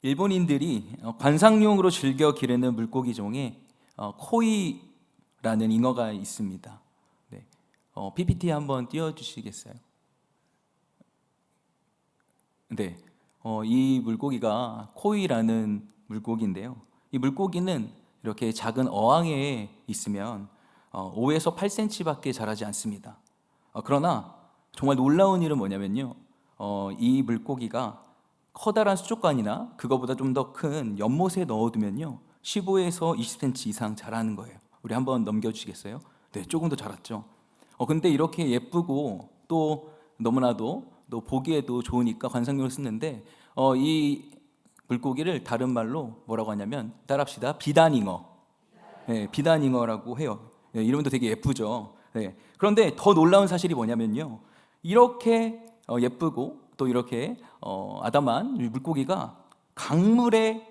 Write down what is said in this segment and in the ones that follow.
일본인들이 관상용으로 즐겨 기르는 물고기 중에 코이라는 잉어가 있습니다. 네. PPT 한번 띄워주시겠어요? 네. 이 물고기가 코이라는 물고기인데요. 이 물고기는 이렇게 작은 어항에 있으면 5에서 8cm밖에 자라지 않습니다. 그러나 정말 놀라운 일은 뭐냐면요. 이 물고기가 커다란 수족관이나 그거보다 좀 더 큰 연못에 넣어두면요 15에서 20cm 이상 자라는 거예요. 우리 한번 넘겨주시겠어요? 네, 조금 더 자랐죠. 근데 이렇게 예쁘고 또 너무나도 또 보기에도 좋으니까 관상용을 쓰는데 이 물고기를 다른 말로 뭐라고 하냐면 따라합시다. 비단잉어. 네, 비단잉어라고 해요. 네, 이름도 되게 예쁘죠. 네. 그런데 더 놀라운 사실이 뭐냐면요. 이렇게 예쁘고 또 이렇게 아담한 물고기가 강물에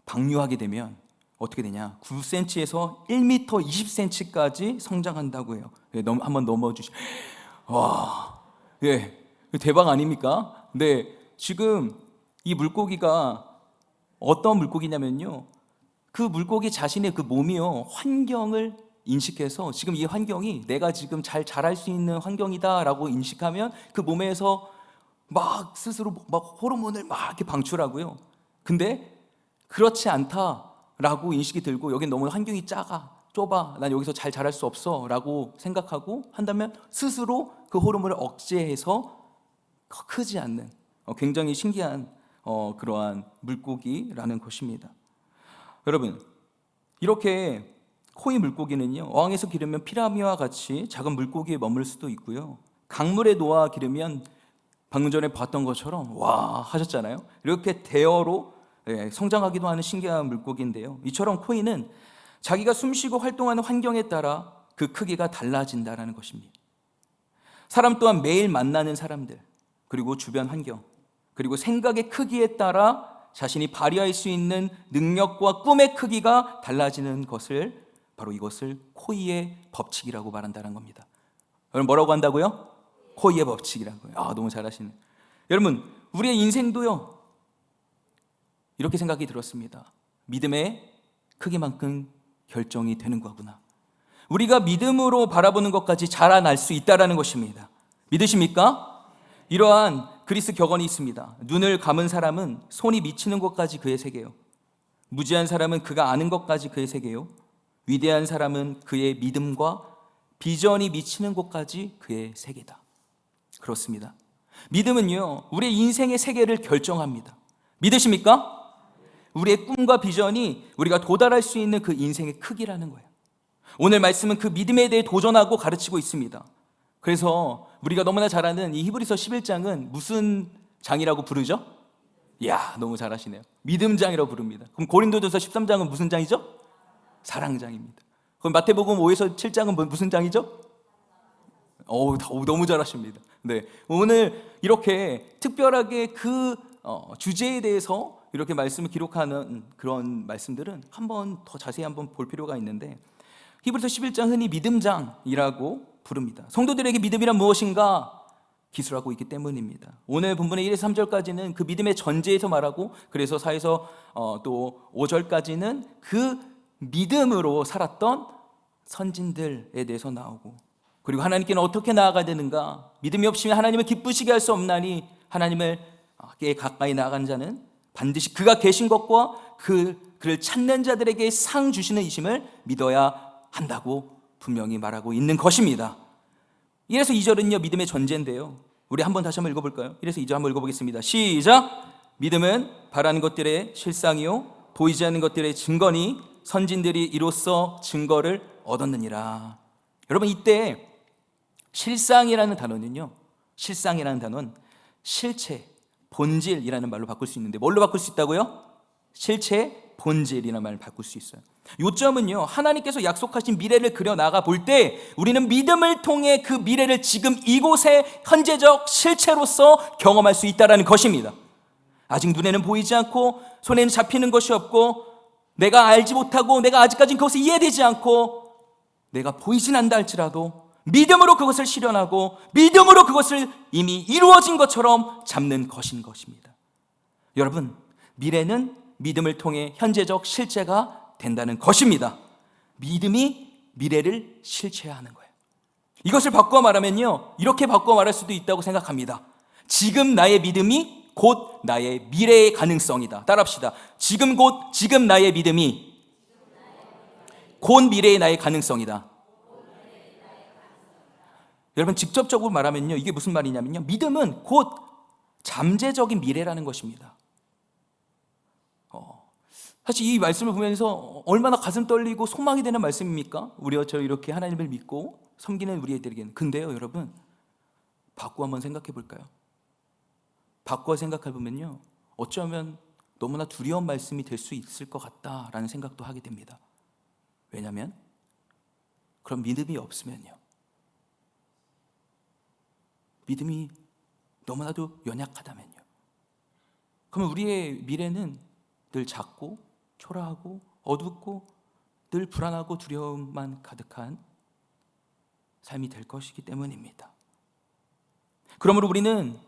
방류하게 되면 어떻게 되냐? 9cm에서 1m 20cm까지 성장한다고 해요. 네, 한번 넘어주시. 와, 예, 대박 아닙니까? 네, 지금 이 물고기가 어떤 물고기냐면요. 그 물고기 자신의 그 몸이요 환경을 인식해서 지금 이 환경이 내가 지금 잘 자랄 수 있는 환경이다라고 인식하면 그 몸에서 막 스스로 막 호르몬을 막 이렇게 방출하고요. 근데 그렇지 않다라고 인식이 들고 여긴 너무 환경이 좁아, 난 여기서 잘 자랄 수 없어라고 생각하고 한다면 스스로 그 호르몬을 억제해서 크지 않는 굉장히 신기한 그러한 물고기라는 것입니다. 여러분, 이렇게 코이 물고기는요 어항에서 기르면 피라미와 같이 작은 물고기에 머물 수도 있고요, 강물에 놓아 기르면 방금 전에 봤던 것처럼 와 하셨잖아요. 이렇게 대어로 성장하기도 하는 신기한 물고기인데요, 이처럼 코이는 자기가 숨쉬고 활동하는 환경에 따라 그 크기가 달라진다는 것입니다. 사람 또한 매일 만나는 사람들, 그리고 주변 환경, 그리고 생각의 크기에 따라 자신이 발휘할 수 있는 능력과 꿈의 크기가 달라지는 것을, 바로 이것을 코이의 법칙이라고 말한다는 겁니다. 여러분, 뭐라고 한다고요? 코이의 법칙이라고요. 너무 잘하시네. 여러분, 우리의 인생도요 이렇게 생각이 들었습니다. 믿음의 크기만큼 결정이 되는 거구나. 우리가 믿음으로 바라보는 것까지 자라날 수 있다는 것입니다. 믿으십니까? 이러한 그리스 격언이 있습니다. 눈을 감은 사람은 손이 미치는 것까지 그의 세계요, 무지한 사람은 그가 아는 것까지 그의 세계요, 위대한 사람은 그의 믿음과 비전이 미치는 곳까지 그의 세계다. 그렇습니다. 믿음은요 우리의 인생의 세계를 결정합니다. 믿으십니까? 우리의 꿈과 비전이 우리가 도달할 수 있는 그 인생의 크기라는 거예요. 오늘 말씀은 그 믿음에 대해 도전하고 가르치고 있습니다. 그래서 우리가 너무나 잘 아는 이 히브리서 11장은 무슨 장이라고 부르죠? 이야, 너무 잘하시네요. 믿음장이라고 부릅니다. 그럼 고린도전서 13장은 무슨 장이죠? 사랑장입니다. 그럼 마태복음 5에서 7장은 무슨 장이죠? 너무 잘하십니다. 네, 오늘 이렇게 특별하게 그 주제에 대해서 이렇게 말씀을 기록하는 그런 말씀들은 한번 더 자세히 한번 볼 필요가 있는데, 히브리서 11장 흔히 믿음장이라고 부릅니다. 성도들에게 믿음이란 무엇인가 기술하고 있기 때문입니다. 오늘 본문의 1에서 3절까지는 그 믿음의 전제에서 말하고, 그래서 4에서 또 5절까지는 그 믿음으로 살았던 선진들에 대해서 나오고, 그리고 하나님께는 어떻게 나아가야 되는가, 믿음이 없이면 하나님을 기쁘시게 할 수 없나니 하나님을 가까이 나아가는 자는 반드시 그가 계신 것과 그를 찾는 자들에게 상 주시는 이심을 믿어야 한다고 분명히 말하고 있는 것입니다. 1에서 2절은요 믿음의 전제인데요, 우리 한번 다시 한번 읽어볼까요? 1에서 2절 한번 읽어보겠습니다. 시작! 믿음은 바라는 것들의 실상이요 보이지 않는 것들의 증거니 선진들이 이로써 증거를 얻었느니라. 여러분, 이때 실상이라는 단어는요, 실상이라는 단어는 실체, 본질이라는 말로 바꿀 수 있는데 뭘로 바꿀 수 있다고요? 실체, 본질이라는 말을 바꿀 수 있어요. 요점은요, 하나님께서 약속하신 미래를 그려나가 볼 때 우리는 믿음을 통해 그 미래를 지금 이곳의 현재적 실체로서 경험할 수 있다는 것입니다. 아직 눈에는 보이지 않고 손에는 잡히는 것이 없고 내가 알지 못하고 내가 아직까지는 그것이 이해되지 않고 내가 보이진 않다 할지라도 믿음으로 그것을 실현하고 믿음으로 그것을 이미 이루어진 것처럼 잡는 것인 것입니다. 여러분, 미래는 믿음을 통해 현재적 실제가 된다는 것입니다. 믿음이 미래를 실체화하는 거예요. 이것을 바꿔 말하면요, 이렇게 바꿔 말할 수도 있다고 생각합니다. 지금 나의 믿음이 곧 나의 미래의 가능성이다. 따라합시다. 지금 나의 믿음이 곧 미래의 나의 가능성이다. 여러분, 직접적으로 말하면요, 이게 무슨 말이냐면요, 믿음은 곧 잠재적인 미래라는 것입니다. 사실 이 말씀을 보면서 얼마나 가슴 떨리고 소망이 되는 말씀입니까? 우리와 저 이렇게 하나님을 믿고 섬기는 우리들에게는. 근데요, 여러분, 바꿔 한번 생각해 볼까요? 바꿔 생각해 보면요, 어쩌면 너무나 두려운 말씀이 될 수 있을 것 같다라는 생각도 하게 됩니다. 왜냐하면 그럼 믿음이 없으면요, 믿음이 너무나도 연약하다면요, 그러면 우리의 미래는 늘 작고 초라하고 어둡고 늘 불안하고 두려움만 가득한 삶이 될 것이기 때문입니다. 그러므로 우리는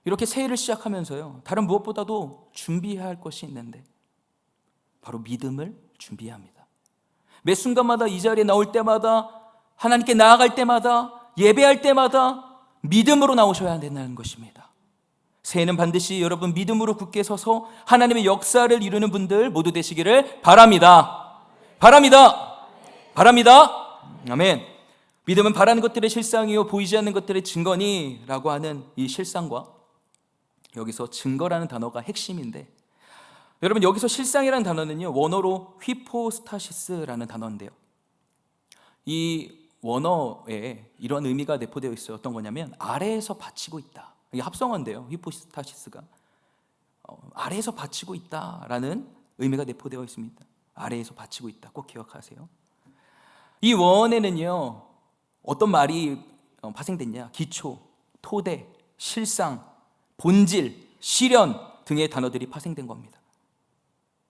이렇게 새해를 시작하면서요, 다른 무엇보다도 준비해야 할 것이 있는데 바로 믿음을 준비해야 합니다. 매 순간마다 이 자리에 나올 때마다, 하나님께 나아갈 때마다, 예배할 때마다 믿음으로 나오셔야 된다는 것입니다. 새해는 반드시 여러분 믿음으로 굳게 서서 하나님의 역사를 이루는 분들 모두 되시기를 바랍니다. 바랍니다. 바랍니다. 아멘. 믿음은 바라는 것들의 실상이요 보이지 않는 것들의 증거니라고 하는 이 실상과, 여기서 증거라는 단어가 핵심인데, 여러분 여기서 실상이라는 단어는요, 원어로 휘포스타시스라는 단어인데요, 이 원어에 이런 의미가 내포되어 있어요. 어떤 거냐면 아래에서 받치고 있다. 이게 합성어인데요, 휘포스타시스가 아래에서 받치고 있다라는 의미가 내포되어 있습니다. 아래에서 받치고 있다, 꼭 기억하세요. 이 원에는요, 어떤 말이 파생됐냐? 기초, 토대, 실상, 본질, 실현 등의 단어들이 파생된 겁니다.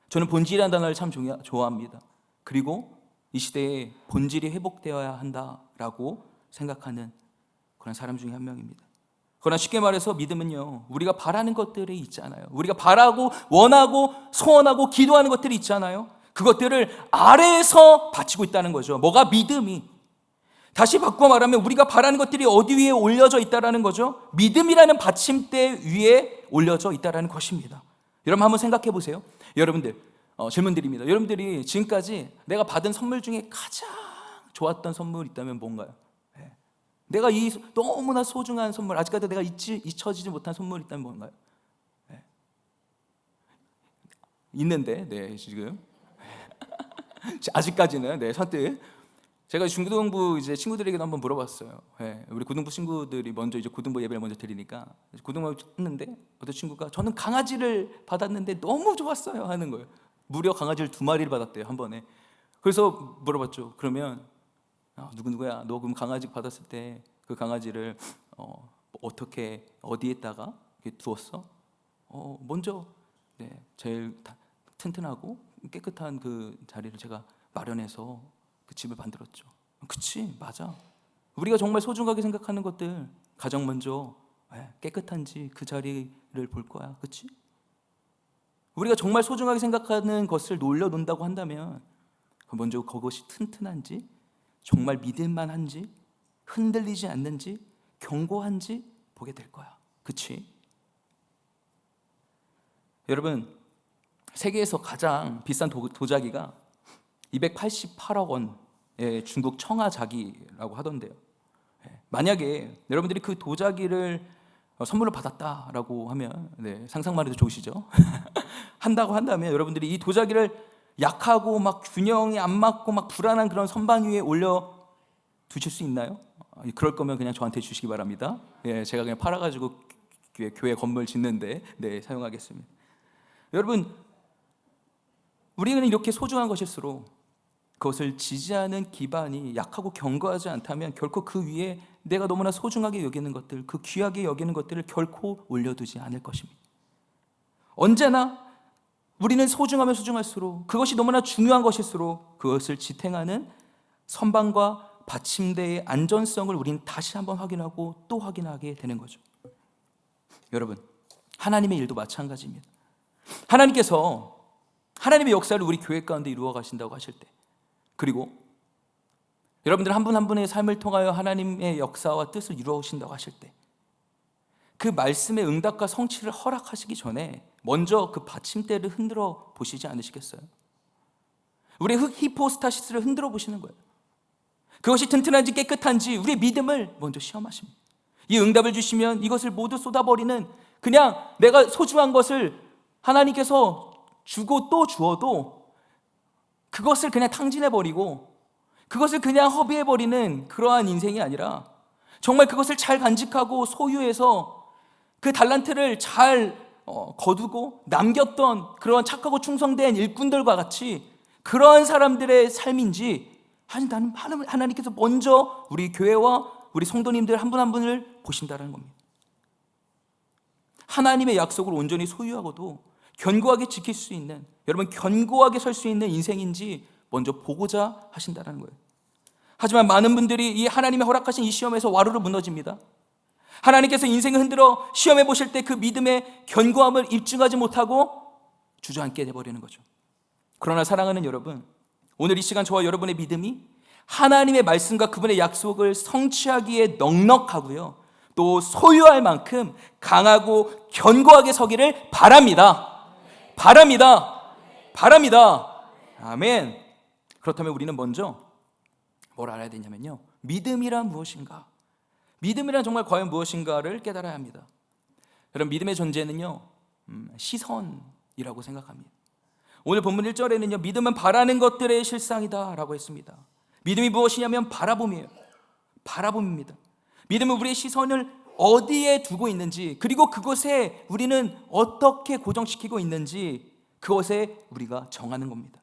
저는 본질이라는 단어를 참 좋아합니다. 그리고 이 시대에 본질이 회복되어야 한다라고 생각하는 그런 사람 중에 한 명입니다. 그러나 쉽게 말해서 믿음은요, 우리가 바라는 것들이 있잖아요. 우리가 바라고 원하고 소원하고 기도하는 것들이 있잖아요. 그것들을 아래에서 바치고 있다는 거죠. 뭐가? 믿음이. 다시 바꿔 말하면 우리가 바라는 것들이 어디 위에 올려져 있다는 거죠. 믿음이라는 받침대 위에 올려져 있다는 것입니다. 여러분 한번 생각해 보세요. 여러분들, 질문 드립니다. 여러분들이 지금까지 내가 받은 선물 중에 가장 좋았던 선물이 있다면 뭔가요? 내가 이 너무나 소중한 선물, 아직까지 내가 잊혀지지 못한 선물이 있다면 뭔가요? 있는데, 네, 지금 아직까지는, 네, 선뜻 제가 중고등부 이제 친구들에게도 한번 물어봤어요. 우리 고등부 친구들이 먼저 이제 고등부 예배를 먼저 드리니까 고등부 했는데 어떤 친구가 저는 강아지를 받았는데 너무 좋았어요 하는 거예요. 무려 강아지를 2마리를 받았대요, 한 번에. 그래서 물어봤죠. 그러면 누구야? 너 그럼 강아지 받았을 때 그 강아지를 어떻게 어디에다가 두었어? 먼저 제일 튼튼하고 깨끗한 그 자리를 제가 마련해서 그 집을 만들었죠. 그치, 맞아. 우리가 정말 소중하게 생각하는 것들 가장 먼저 깨끗한지 그 자리를 볼 거야. 그치? 우리가 정말 소중하게 생각하는 것을 놀려놓는다고 한다면 먼저 그것이 튼튼한지, 정말 믿을만한지, 흔들리지 않는지, 견고한지 보게 될 거야. 그치? 여러분, 세계에서 가장 비싼 도자기가 288억 원의 중국 청아자기라고 하던데요. 만약에 여러분들이 그 도자기를 선물로 받았다라고 하면, 상상만 해도 좋으시죠? 한다고 한다면 여러분들이 이 도자기를 약하고 막 균형이 안 맞고 막 불안한 그런 선반 위에 올려 두실 수 있나요? 그럴 거면 그냥 저한테 주시기 바랍니다. 제가 그냥 팔아가지고 교회 건물 짓는데 사용하겠습니다. 여러분, 우리는 이렇게 소중한 것일수록 그것을 지지하는 기반이 약하고 견고하지 않다면 결코 그 위에 내가 너무나 소중하게 여기는 것들, 그 귀하게 여기는 것들을 결코 올려두지 않을 것입니다. 언제나 우리는 소중하면 소중할수록, 그것이 너무나 중요한 것일수록 그것을 지탱하는 선반과 받침대의 안전성을 우리는 다시 한번 확인하고 또 확인하게 되는 거죠. 여러분, 하나님의 일도 마찬가지입니다. 하나님께서 하나님의 역사를 우리 교회 가운데 이루어 가신다고 하실 때, 그리고 여러분들 한 분 한 분의 삶을 통하여 하나님의 역사와 뜻을 이루어 오신다고 하실 때, 그 말씀의 응답과 성취를 허락하시기 전에 먼저 그 받침대를 흔들어 보시지 않으시겠어요? 우리의 히포스타시스를 흔들어 보시는 거예요. 그것이 튼튼한지 깨끗한지 우리의 믿음을 먼저 시험하십니다. 이 응답을 주시면 이것을 모두 쏟아버리는, 그냥 내가 소중한 것을 하나님께서 주고 또 주어도 그것을 그냥 탕진해버리고 그것을 그냥 허비해버리는 그러한 인생이 아니라, 정말 그것을 잘 간직하고 소유해서 그 달란트를 잘 거두고 남겼던 그런 착하고 충성된 일꾼들과 같이 그러한 사람들의 삶인지, 아니 나는 하나님께서 먼저 우리 교회와 우리 성도님들 한 분 한 분을 보신다는 겁니다. 하나님의 약속을 온전히 소유하고도 견고하게 지킬 수 있는, 여러분 견고하게 설 수 있는 인생인지 먼저 보고자 하신다는 거예요. 하지만 많은 분들이 이 하나님의 허락하신 이 시험에서 와르르 무너집니다. 하나님께서 인생을 흔들어 시험해 보실 때 그 믿음의 견고함을 입증하지 못하고 주저앉게 돼버리는 거죠. 그러나 사랑하는 여러분, 오늘 이 시간 저와 여러분의 믿음이 하나님의 말씀과 그분의 약속을 성취하기에 넉넉하고요, 또 소유할 만큼 강하고 견고하게 서기를 바랍니다. 바랍니다. 바랍니다. 아멘. 그렇다면 우리는 먼저 뭘 알아야 되냐면요, 믿음이란 무엇인가, 믿음이란 정말 과연 무엇인가를 깨달아야 합니다. 여러분, 믿음의 존재는요, 시선이라고 생각합니다. 오늘 본문 1절에는요, 믿음은 바라는 것들의 실상이다 라고 했습니다. 믿음이 무엇이냐면 바라봄이에요. 바라봄입니다. 믿음은 우리의 시선을 어디에 두고 있는지, 그리고 그것에 우리는 어떻게 고정시키고 있는지, 그것에 우리가 정하는 겁니다.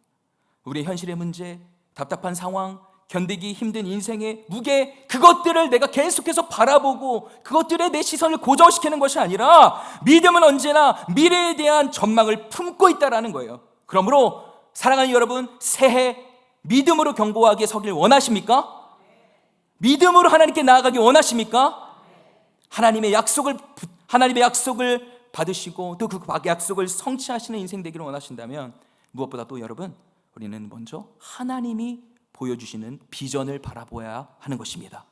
우리의 현실의 문제, 답답한 상황, 견디기 힘든 인생의 무게, 그것들을 내가 계속해서 바라보고 그것들에 내 시선을 고정시키는 것이 아니라, 믿음은 언제나 미래에 대한 전망을 품고 있다는 거예요. 그러므로 사랑하는 여러분, 새해 믿음으로 견고하게 서길 원하십니까? 믿음으로 하나님께 나아가기 원하십니까? 하나님의 약속을 받으시고 또 그 약속을 성취하시는 인생 되기를 원하신다면, 무엇보다 또 여러분, 우리는 먼저 하나님이 보여주시는 비전을 바라보아야 하는 것입니다.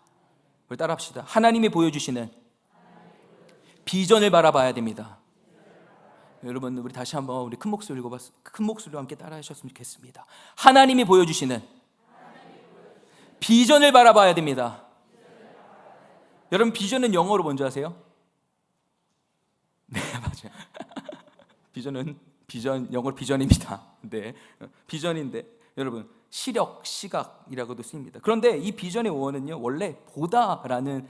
우리 따라합시다. 하나님이 보여주시는 비전을 바라봐야 됩니다. 여러분, 우리 다시 한번 우리 큰 목소리로 함께 따라하셨으면 좋겠습니다. 하나님이 보여주시는 비전을 바라봐야 됩니다. 여러분, 비전은 영어로 뭔지 아세요? 네, 맞아요. 영어로 비전입니다. 네, 비전인데 여러분, 시력, 시각이라고도 쓰입니다. 그런데 이 비전의 원어는요, 원래 보다라는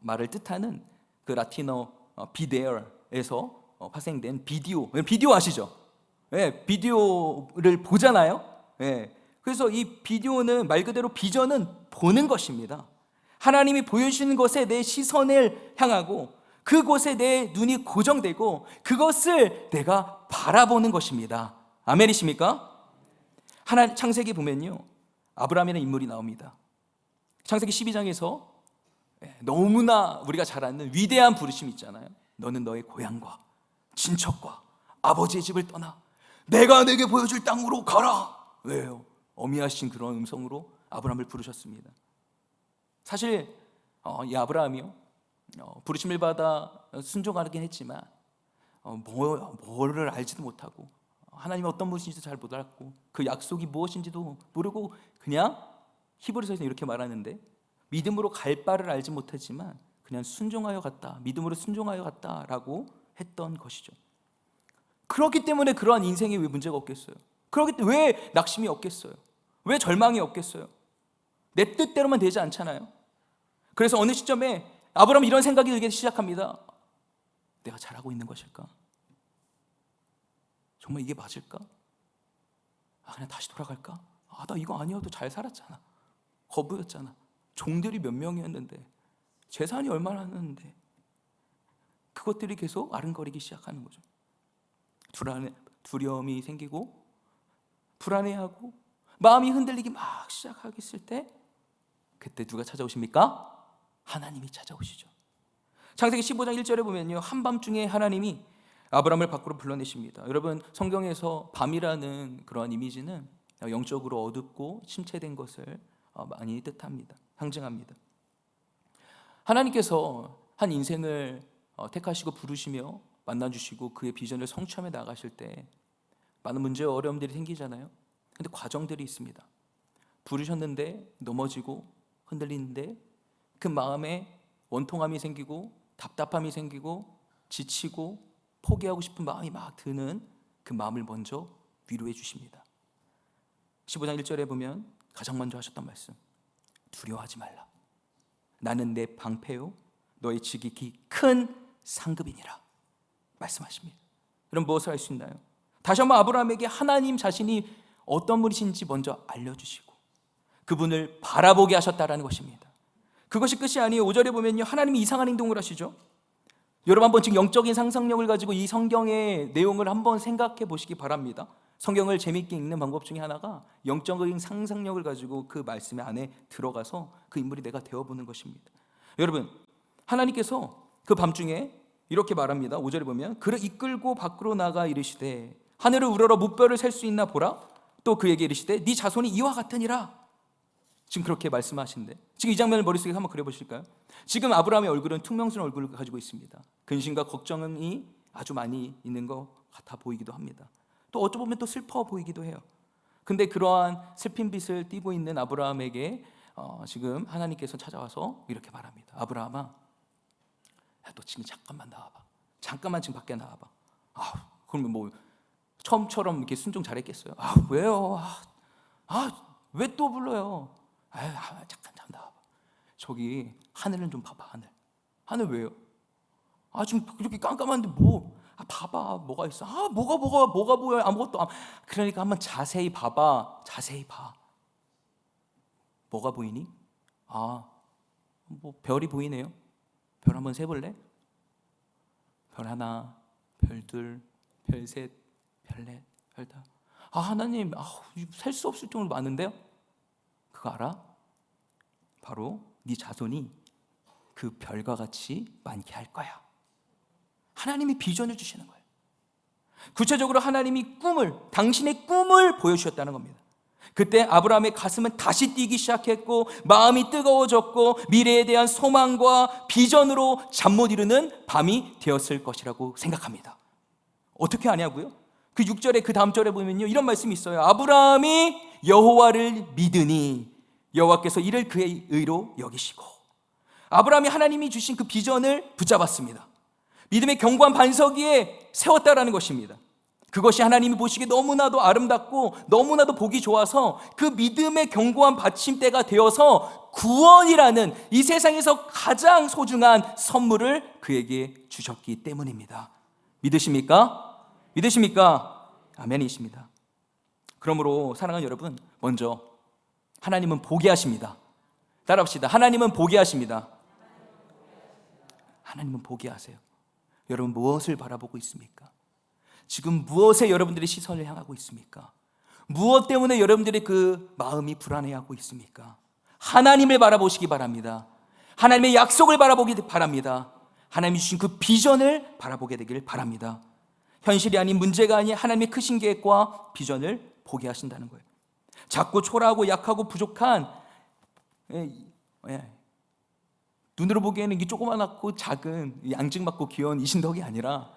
말을 뜻하는 그 라틴어 비데어에서 파생된 비디오 아시죠? 네, 비디오를 보잖아요. 네, 그래서 이 비디오는 말 그대로 비전은 보는 것입니다. 하나님이 보여주시는 것에 내 시선을 향하고 그곳에 내 눈이 고정되고 그것을 내가 바라보는 것입니다. 아멘이십니까? 창세기 보면요, 아브라함이라는 인물이 나옵니다. 창세기 12장에서 너무나 우리가 잘 아는 위대한 부르심이 있잖아요. 너는 너의 고향과 친척과 아버지의 집을 떠나 내가 내게 보여줄 땅으로 가라. 왜요? 어미하신 그런 음성으로 아브라함을 부르셨습니다. 사실 이 아브라함이요, 부르심을 받아 순종하긴 했지만 뭐를 알지도 못하고 하나님이 어떤 분이신지도 잘 못 알았고 그 약속이 무엇인지도 모르고 그냥 히브리서에서 이렇게 말하는데, 믿음으로 갈 바를 알지 못했지만 그냥 순종하여 갔다, 믿음으로 순종하여 갔다라고 했던 것이죠. 그렇기 때문에 그러한 인생에 왜 문제가 없겠어요? 그렇기 때문에 왜 낙심이 없겠어요? 왜 절망이 없겠어요? 내 뜻대로만 되지 않잖아요. 그래서 어느 시점에 아브라함은 이런 생각이 들기 시작합니다. 내가 잘하고 있는 것일까? 정말 이게 맞을까? 그냥 다시 돌아갈까? 나 이거 아니어도 잘 살았잖아. 거부였잖아. 종들이 몇 명이었는데, 재산이 얼마나 했는데, 그것들이 계속 아른거리기 시작하는 거죠. 두려움이 생기고 불안해하고 마음이 흔들리기 막 시작하겠을 때, 그때 누가 찾아오십니까? 하나님이 찾아오시죠. 창세기 15장 1절에 보면요, 한밤중에 하나님이 아브라함을 밖으로 불러내십니다. 여러분, 성경에서 밤이라는 그런 이미지는 영적으로 어둡고 침체된 것을 많이 뜻합니다. 상징합니다. 하나님께서 한 인생을 택하시고 부르시며 만나주시고 그의 비전을 성취하며 나가실 때 많은 문제와 어려움들이 생기잖아요. 근데 과정들이 있습니다. 부르셨는데 넘어지고 흔들리는데 그 마음에 원통함이 생기고 답답함이 생기고 지치고 포기하고 싶은 마음이 막 드는 그 마음을 먼저 위로해 주십니다. 15장 1절에 보면 가장 먼저 하셨던 말씀, 두려워하지 말라. 나는 내 방패요 너의 지극히 큰 상급이니라 말씀하십니다. 그럼 무엇을 할 수 있나요? 다시 한번 아브라함에게 하나님 자신이 어떤 분이신지 먼저 알려주시고 그분을 바라보게 하셨다라는 것입니다. 그것이 끝이 아니에요. 5절에 보면요, 하나님이 이상한 행동을 하시죠. 여러분 한번 지금 영적인 상상력을 가지고 이 성경의 내용을 한번 생각해 보시기 바랍니다. 성경을 재미있게 읽는 방법 중에 하나가 영적인 상상력을 가지고 그 말씀 안에 들어가서 그 인물이 내가 되어보는 것입니다. 여러분, 하나님께서 그 밤중에 이렇게 말합니다. 5절에 보면 그를 이끌고 밖으로 나가 이르시되 하늘을 우러러 무뼈를 셀 수 있나 보라. 또 그에게 이르시되 네 자손이 이와 같으니라. 지금 그렇게 말씀하시는데 지금 이 장면을 머릿속에 한번 그려보실까요? 지금 아브라함의 얼굴은 퉁명스러운 얼굴을 가지고 있습니다. 근심과 걱정이 아주 많이 있는 것 같아 보이기도 합니다. 또 어쩌면 또 슬퍼 보이기도 해요. 근데 그러한 슬픈 빛을 띠고 있는 아브라함에게 지금 하나님께서 찾아와서 이렇게 말합니다. 아브라함아, 야, 너 지금 잠깐만 나와봐. 잠깐만 지금 밖에 나와봐. 그러면 뭐 처음처럼 이렇게 순종 잘했겠어요? 왜요? 왜 또 불러요? 잠깐 나와봐. 저기 하늘은 좀 봐봐. 하늘 왜요? 지금 이렇게 깜깜한데 뭐? 봐봐, 뭐가 있어? 뭐가 보여요? 아무것도. 그러니까 한번 자세히 봐봐. 자세히 봐. 뭐가 보이니? 뭐 별이 보이네요. 별 한번 세볼래? 별 하나, 별 둘, 별 셋, 별 넷, 별 다. 하나님, 셀 수 없을 정도로 많은데요? 그거 알아? 바로 네 자손이 그 별과 같이 많게 할 거야. 하나님이 비전을 주시는 거예요. 구체적으로 하나님이 당신의 꿈을 보여주셨다는 겁니다. 그때 아브라함의 가슴은 다시 뛰기 시작했고 마음이 뜨거워졌고 미래에 대한 소망과 비전으로 잠 못 이루는 밤이 되었을 것이라고 생각합니다. 어떻게 아냐고요? 그 6절에 그 다음 절에 보면요, 이런 말씀이 있어요. 아브라함이 여호와를 믿으니 여호와께서 이를 그의 의로 여기시고. 아브라함이 하나님이 주신 그 비전을 붙잡았습니다. 믿음의 견고한 반석 위에 세웠다라는 것입니다. 그것이 하나님이 보시기에 너무나도 아름답고 너무나도 보기 좋아서 그 믿음의 견고한 받침대가 되어서 구원이라는 이 세상에서 가장 소중한 선물을 그에게 주셨기 때문입니다. 믿으십니까? 믿으십니까? 아멘이십니다. 그러므로 사랑하는 여러분, 먼저 하나님은 보게 하십니다. 따라합시다. 하나님은 보게 하십니다. 하나님은 보게 하세요. 여러분 무엇을 바라보고 있습니까? 지금 무엇에 여러분들의 시선을 향하고 있습니까? 무엇 때문에 여러분들의 그 마음이 불안해하고 있습니까? 하나님을 바라보시기 바랍니다. 하나님의 약속을 바라보기 바랍니다. 하나님이 주신 그 비전을 바라보게 되길 바랍니다. 현실이 아닌, 문제가 아닌 하나님의 크신 계획과 비전을 보게 하신다는 거예요. 작고 초라하고 약하고 부족한, 눈으로 보기에는 이게 조그맣고 작은 앙증맞고 귀여운 이신덕이 아니라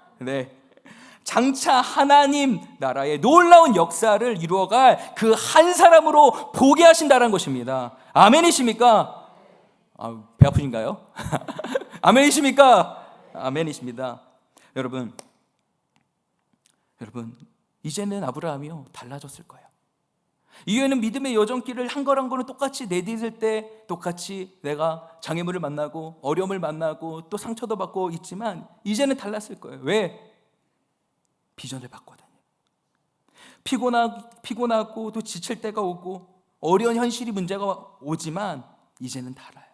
장차 하나님 나라의 놀라운 역사를 이루어갈 그 한 사람으로 보게 하신다는 것입니다. 아멘이십니까? 배 아프신가요? 아멘이십니까? 아멘이십니다. 여러분 이제는 아브라함이요 달라졌을 거예요. 이후에는 믿음의 여정길을 한 걸 한 거는 똑같이 내딛을 때 똑같이 내가 장애물을 만나고 어려움을 만나고 또 상처도 받고 있지만 이제는 달랐을 거예요. 왜? 비전을 봤거든요. 피곤하고 또 지칠 때가 오고 어려운 현실이 문제가 오지만 이제는 달라요.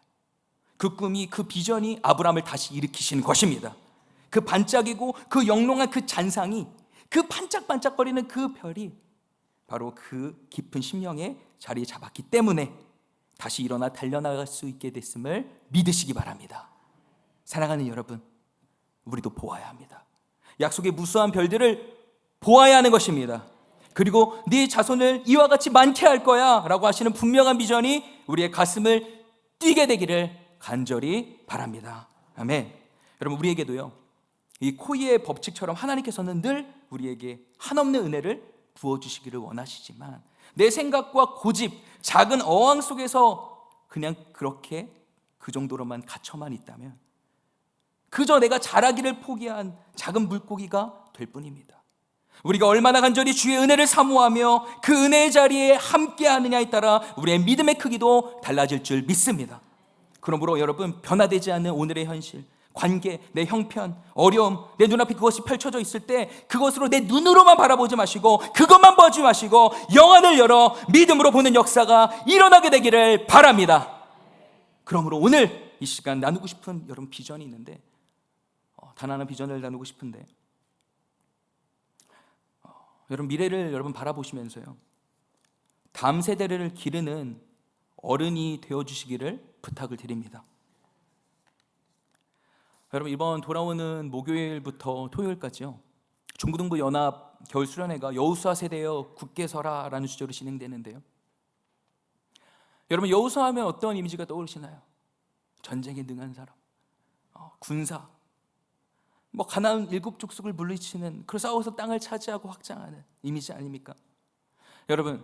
그 꿈이, 그 비전이 아브라함을 다시 일으키시는 것입니다. 그 반짝이고 그 영롱한 그 잔상이, 그 반짝반짝거리는 그 별이 바로 그 깊은 심령에 자리 잡았기 때문에 다시 일어나 달려나갈 수 있게 됐음을 믿으시기 바랍니다. 사랑하는 여러분, 우리도 보아야 합니다. 약속의 무수한 별들을 보아야 하는 것입니다. 그리고 네 자손을 이와 같이 많게 할 거야 라고 하시는 분명한 비전이 우리의 가슴을 뛰게 되기를 간절히 바랍니다. 아멘. 여러분, 우리에게도요, 이 코이의 법칙처럼 하나님께서는 늘 우리에게 한없는 은혜를 부어주시기를 원하시지만, 내 생각과 고집, 작은 어항 속에서 그냥 그렇게 그 정도로만 갇혀만 있다면 그저 내가 자라기를 포기한 작은 물고기가 될 뿐입니다. 우리가 얼마나 간절히 주의 은혜를 사모하며 그 은혜의 자리에 함께 하느냐에 따라 우리의 믿음의 크기도 달라질 줄 믿습니다. 그러므로 여러분, 변화되지 않는 오늘의 현실, 관계, 내 형편, 어려움, 내 눈앞에 그것이 펼쳐져 있을 때 그것으로 내 눈으로만 바라보지 마시고, 그것만 보지 마시고 영안을 열어 믿음으로 보는 역사가 일어나게 되기를 바랍니다. 그러므로 오늘 이 시간 나누고 싶은 여러분 비전이 있는데, 단 하나 비전을 나누고 싶은데, 여러분 미래를 여러분 바라보시면서요, 다음 세대를 기르는 어른이 되어주시기를 부탁을 드립니다. 여러분, 이번 돌아오는 목요일부터 토요일까지요, 중고등부 연합 겨울수련회가 여호수아 세대여 굳게 서라 라는 주제로 진행되는데요, 여러분 여호수아 하면 어떤 이미지가 떠오르시나요? 전쟁에 능한 사람, 군사, 가나안 일곱 족속을 물리치는, 그 싸워서 땅을 차지하고 확장하는 이미지 아닙니까? 여러분,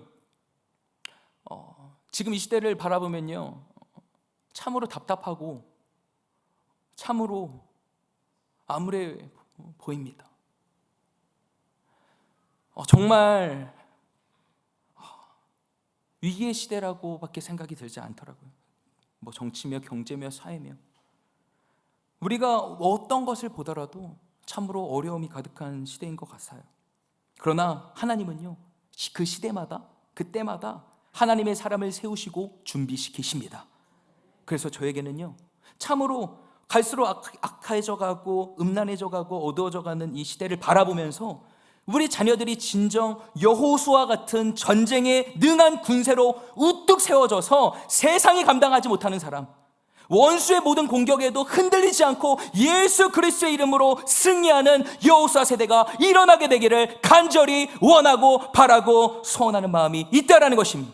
지금 이 시대를 바라보면요, 참으로 답답하고 참으로 암울해 보입니다. 정말 위기의 시대라고밖에 생각이 들지 않더라고요. 정치며 경제며 사회며 우리가 어떤 것을 보더라도 참으로 어려움이 가득한 시대인 것 같아요. 그러나 하나님은요, 그 시대마다 그때마다 하나님의 사람을 세우시고 준비시키십니다. 그래서 저에게는요, 참으로 갈수록 악해져가고 음란해져가고 어두워져가는 이 시대를 바라보면서 우리 자녀들이 진정 여호수아 같은 전쟁에 능한 군세로 우뚝 세워져서 세상이 감당하지 못하는 사람, 원수의 모든 공격에도 흔들리지 않고 예수 그리스도의 이름으로 승리하는 여호수아 세대가 일어나게 되기를 간절히 원하고 바라고 소원하는 마음이 있다라는 것입니다.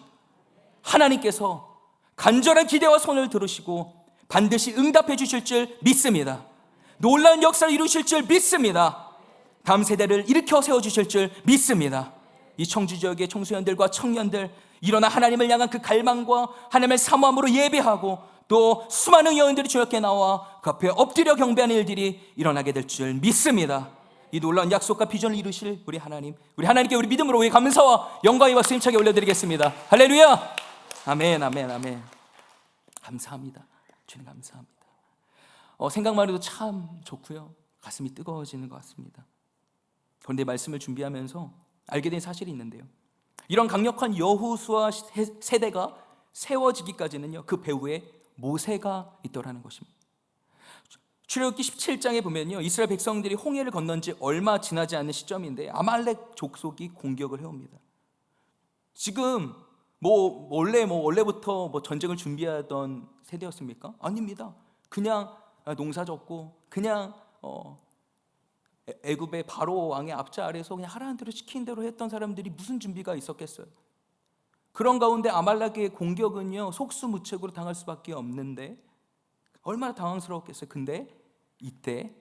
하나님께서 간절한 기대와 손을 들으시고 반드시 응답해 주실 줄 믿습니다. 놀라운 역사를 이루실 줄 믿습니다. 다음 세대를 일으켜 세워주실 줄 믿습니다. 이 청주지역의 청소년들과 청년들, 일어나 하나님을 향한 그 갈망과 하나님을 사모함으로 예배하고 또 수많은 여인들이 주역에 나와 그 앞에 엎드려 경배하는 일들이 일어나게 될 줄 믿습니다. 이 놀라운 약속과 비전을 이루실 우리 하나님께 우리 믿음으로 우리 감사와 영광이 박수 힘차게 올려드리겠습니다. 할렐루야. 아멘, 아멘, 아멘. 감사합니다. 주님 감사합니다. 생각만 해도 참 좋고요, 가슴이 뜨거워지는 것 같습니다. 그런데 말씀을 준비하면서 알게 된 사실이 있는데요, 이런 강력한 여호수아 세대가 세워지기까지는요, 그 배후에 모세가 있더라는 것입니다. 출애굽기 17장에 보면요, 이스라엘 백성들이 홍해를 건넌 지 얼마 지나지 않은 시점인데 아말렉 족속이 공격을 해옵니다. 지금 원래부터 전쟁을 준비하던 세대였습니까? 아닙니다. 그냥 농사졌고 그냥 애굽의 바로 왕의 압제 아래에서 그냥 하라는 대로 시킨 대로 했던 사람들이 무슨 준비가 있었겠어요? 그런 가운데 아말렉의 공격은요, 속수무책으로 당할 수밖에 없는데 얼마나 당황스러웠겠어요. 근데 이때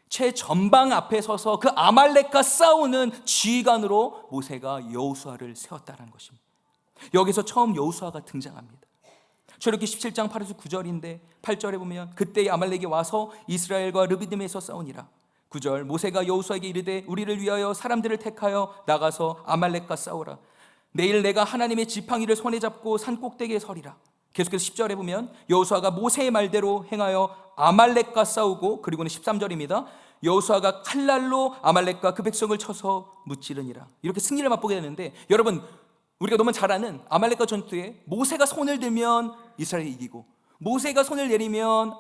최전방 앞에 서서 그 아말렉과 싸우는 지휘관으로 모세가 여호수아를 세웠다는 것입니다. 여기서 처음 여호수아가 등장합니다. 출애굽기 17장 8에서 9절인데 8절에 보면 그때 아말렉이 와서 이스라엘과 르비딤에서 싸우니라. 9절, 모세가 여호수아에게 이르되 우리를 위하여 사람들을 택하여 나가서 아말렉과 싸우라. 내일 내가 하나님의 지팡이를 손에 잡고 산 꼭대기에 서리라. 계속해서 10절에 보면 여호수아가 모세의 말대로 행하여 아말렉과 싸우고, 그리고는 13절입니다. 여호수아가 칼날로 아말렉과 그 백성을 쳐서 무찌르니라. 이렇게 승리를 맛보게 되는데, 여러분 우리가 너무 잘 아는 아말렉과 전투에 모세가 손을 들면 이스라엘이 이기고 모세가 손을 내리면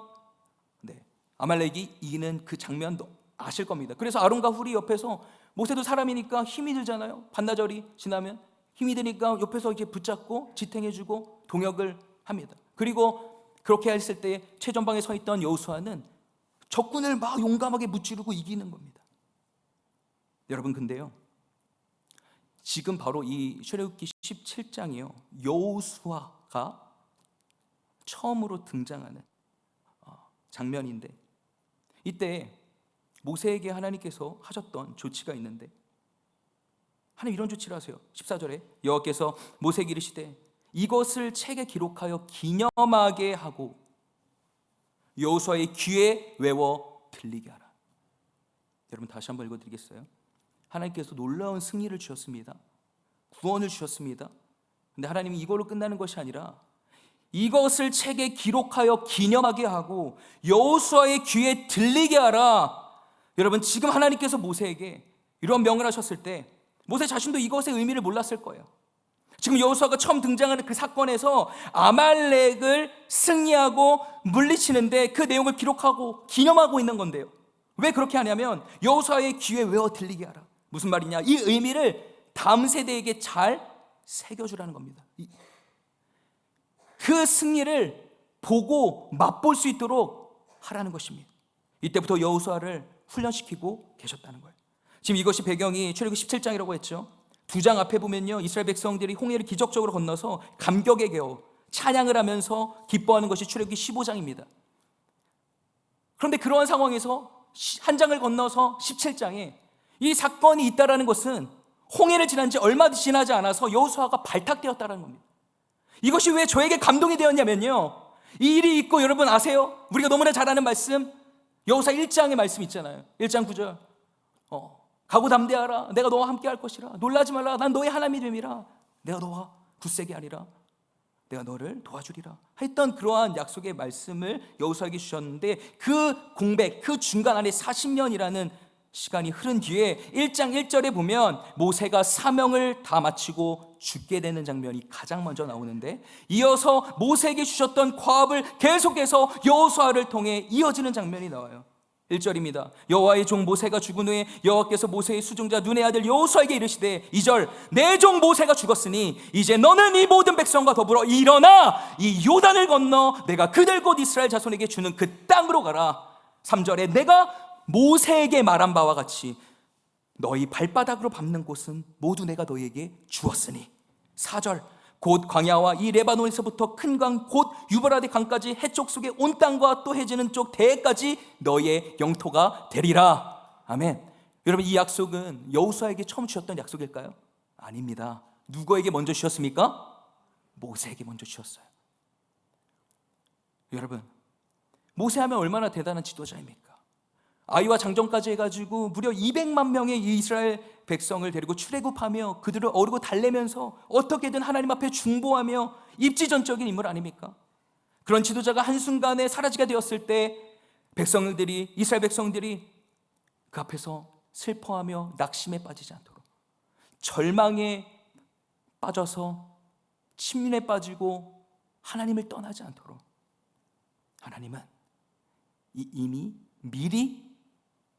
아말렉이 이기는 그 장면도 아실 겁니다. 그래서 아론과 훌이 옆에서, 모세도 사람이니까 힘이 들잖아요. 반나절이 지나면 힘이 드니까 옆에서 이렇게 붙잡고 지탱해주고 동역을 합니다. 그리고 그렇게 했을 때 최전방에 서 있던 여호수아는 적군을 막 용감하게 무찌르고 이기는 겁니다. 여러분, 근데요, 지금 바로 이 출애굽기 17장이요, 여호수아가 처음으로 등장하는 장면인데, 이때 모세에게 하나님께서 하셨던 조치가 있는데, 하나님 이런 조치를 하세요. 14절에 여호와께서 모세에게 이르시되 이것을 책에 기록하여 기념하게 하고 여호수아의 귀에 외워 들리게 하라. 여러분, 다시 한번 읽어드리겠어요? 하나님께서 놀라운 승리를 주셨습니다. 구원을 주셨습니다. 근데 하나님이 이걸로 끝나는 것이 아니라 이것을 책에 기록하여 기념하게 하고 여호수아의 귀에 들리게 하라. 여러분, 지금 하나님께서 모세에게 이런 명을 하셨을 때 모세 자신도 이것의 의미를 몰랐을 거예요. 지금 여호수아가 처음 등장하는 그 사건에서 아말렉을 승리하고 물리치는데 그 내용을 기록하고 기념하고 있는 건데요. 왜 그렇게 하냐면 여호수아의 귀에 외워 들리게 하라. 무슨 말이냐? 이 의미를 다음 세대에게 잘 새겨주라는 겁니다. 그 승리를 보고 맛볼 수 있도록 하라는 것입니다. 이때부터 여호수아를 훈련시키고 계셨다는 거예요. 지금 이것이 배경이 출애굽기 17장이라고 했죠. 2장 앞에 보면요, 이스라엘 백성들이 홍해를 기적적으로 건너서 감격에 겨워 찬양을 하면서 기뻐하는 것이 출애굽기 15장입니다. 그런데 그러한 상황에서 한 장을 건너서 17장에 이 사건이 있다라는 것은 홍해를 지난 지 얼마 지나지 않아서 여호수아가 발탁되었다는 겁니다. 이것이 왜 저에게 감동이 되었냐면요, 이 일이 있고, 여러분 아세요? 우리가 너무나 잘 아는 말씀, 여호수아 1장의 말씀 있잖아요. 1장 9절 가고 담대하라. 내가 너와 함께 할 것이라. 놀라지 말라. 난 너의 하나님이 됨이라. 내가 너와 굳세게 하리라. 내가 너를 도와주리라 했던 그러한 약속의 말씀을 여호수아에게 주셨는데, 그 공백, 그 중간 안에 40년이라는 시간이 흐른 뒤에 1장 1절에 보면 모세가 사명을 다 마치고 죽게 되는 장면이 가장 먼저 나오는데, 이어서 모세에게 주셨던 과업을 계속해서 여호수아를 통해 이어지는 장면이 나와요. 1절입니다. 여호와의 종 모세가 죽은 후에 여호와께서 모세의 수종자 눈의 아들 여호수아에게 이르시되 2절 내 종 모세가 죽었으니 이제 너는 이 모든 백성과 더불어 일어나 이 요단을 건너 내가 그들 곧 이스라엘 자손에게 주는 그 땅으로 가라. 3절에 내가 모세에게 말한 바와 같이 너희 발바닥으로 밟는 곳은 모두 내가 너희에게 주었으니. 4절 곧 광야와 이 레바논에서부터 큰 강 곧 유브라데 강까지 해쪽 속에 온 땅과 또 해지는 쪽 대해까지 너희의 영토가 되리라. 아멘. 여러분, 이 약속은 여호수아에게 처음 주셨던 약속일까요? 아닙니다. 누구에게 먼저 주셨습니까? 모세에게 먼저 주셨어요. 여러분, 모세하면 얼마나 대단한 지도자입니까? 아이와 장정까지 해가지고 무려 200만 명의 이스라엘 백성을 데리고 출애굽하며 그들을 어르고 달래면서 어떻게든 하나님 앞에 중보하며 입지전적인 인물 아닙니까? 그런 지도자가 한순간에 사라지게 되었을 때 백성들이, 이스라엘 백성들이 그 앞에서 슬퍼하며 낙심에 빠지지 않도록, 절망에 빠져서 침륜에 빠지고 하나님을 떠나지 않도록 하나님은 이미 미리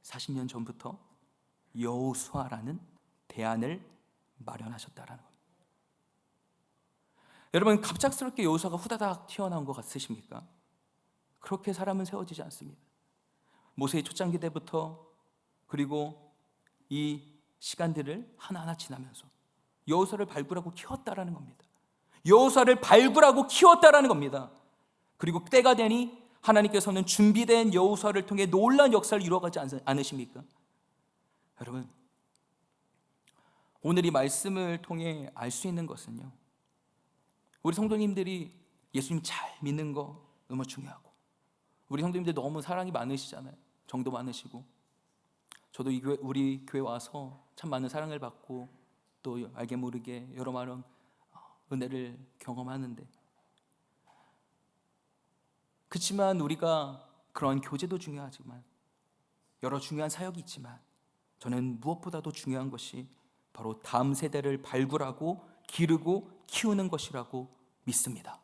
40년 전부터 여호수아라는 대안을 마련하셨다라는 겁니다. 여러분, 갑작스럽게 여호수아가 후다닥 튀어나온 것 같으십니까? 그렇게 사람은 세워지지 않습니다. 모세의 초창기 때부터 그리고 이 시간들을 하나하나 지나면서 여호수아를 발굴하고 키웠다라는 겁니다. 여호수아를 발굴하고 키웠다라는 겁니다. 그리고 때가 되니 하나님께서는 준비된 여호수아를 통해 놀라운 역사를 이루어가지 않으십니까? 여러분, 오늘 이 말씀을 통해 알 수 있는 것은요, 우리 성도님들이 예수님 잘 믿는 거 너무 중요하고, 우리 성도님들 너무 사랑이 많으시잖아요. 정도 많으시고, 저도 이 교회, 우리 교회 와서 참 많은 사랑을 받고 또 알게 모르게 여러 많은 은혜를 경험하는데, 그렇지만 우리가 그런 교제도 중요하지만 여러 중요한 사역이 있지만 저는 무엇보다도 중요한 것이 바로 다음 세대를 발굴하고 기르고 키우는 것이라고 믿습니다.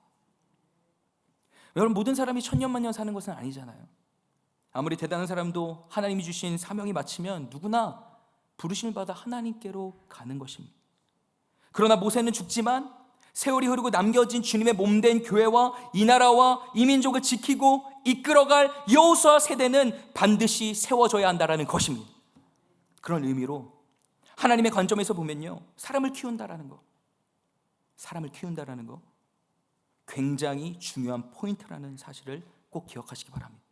여러분, 모든 사람이 천년만년 사는 것은 아니잖아요. 아무리 대단한 사람도 하나님이 주신 사명이 마치면 누구나 부르심을 받아 하나님께로 가는 것입니다. 그러나 모세는 죽지만 세월이 흐르고 남겨진 주님의 몸된 교회와 이 나라와 이 민족을 지키고 이끌어갈 여호수아 세대는 반드시 세워져야 한다는 것입니다. 그런 의미로 하나님의 관점에서 보면요, 사람을 키운다라는 거 굉장히 중요한 포인트라는 사실을 꼭 기억하시기 바랍니다.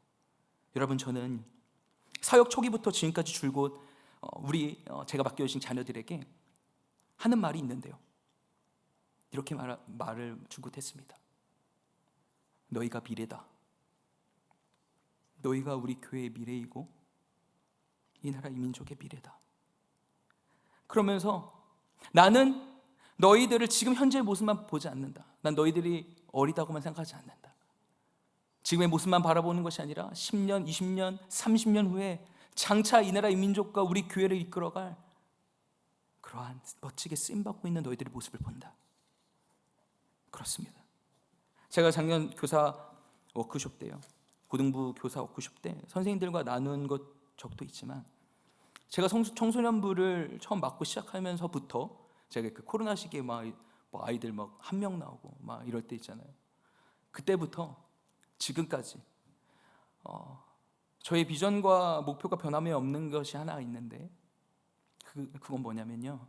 여러분, 저는 사역 초기부터 지금까지 줄곧 제가 맡겨주신 자녀들에게 하는 말이 있는데요, 이렇게 말을 줄곧 했습니다. 너희가 미래다. 너희가 우리 교회의 미래이고 이 나라 이 민족의 미래다. 그러면서 나는 너희들을 지금 현재의 모습만 보지 않는다. 난 너희들이 어리다고만 생각하지 않는다. 지금의 모습만 바라보는 것이 아니라 10년, 20년, 30년 후에 장차 이 나라 이 민족과 우리 교회를 이끌어갈 그러한 멋지게 쓰임받고 있는 너희들의 모습을 본다. 그렇습니다. 제가 작년 교사 워크숍 때요, 고등부 교사 워크숍 때 선생님들과 나눈 적도 있지만, 제가 청소년부를 처음 맡고 시작하면서부터 제가 그 코로나 시기에 아이들 1명 나오고 이럴 때 있잖아요. 그때부터 지금까지 저의 비전과 목표가 변함이 없는 것이 하나 있는데, 그건 뭐냐면요,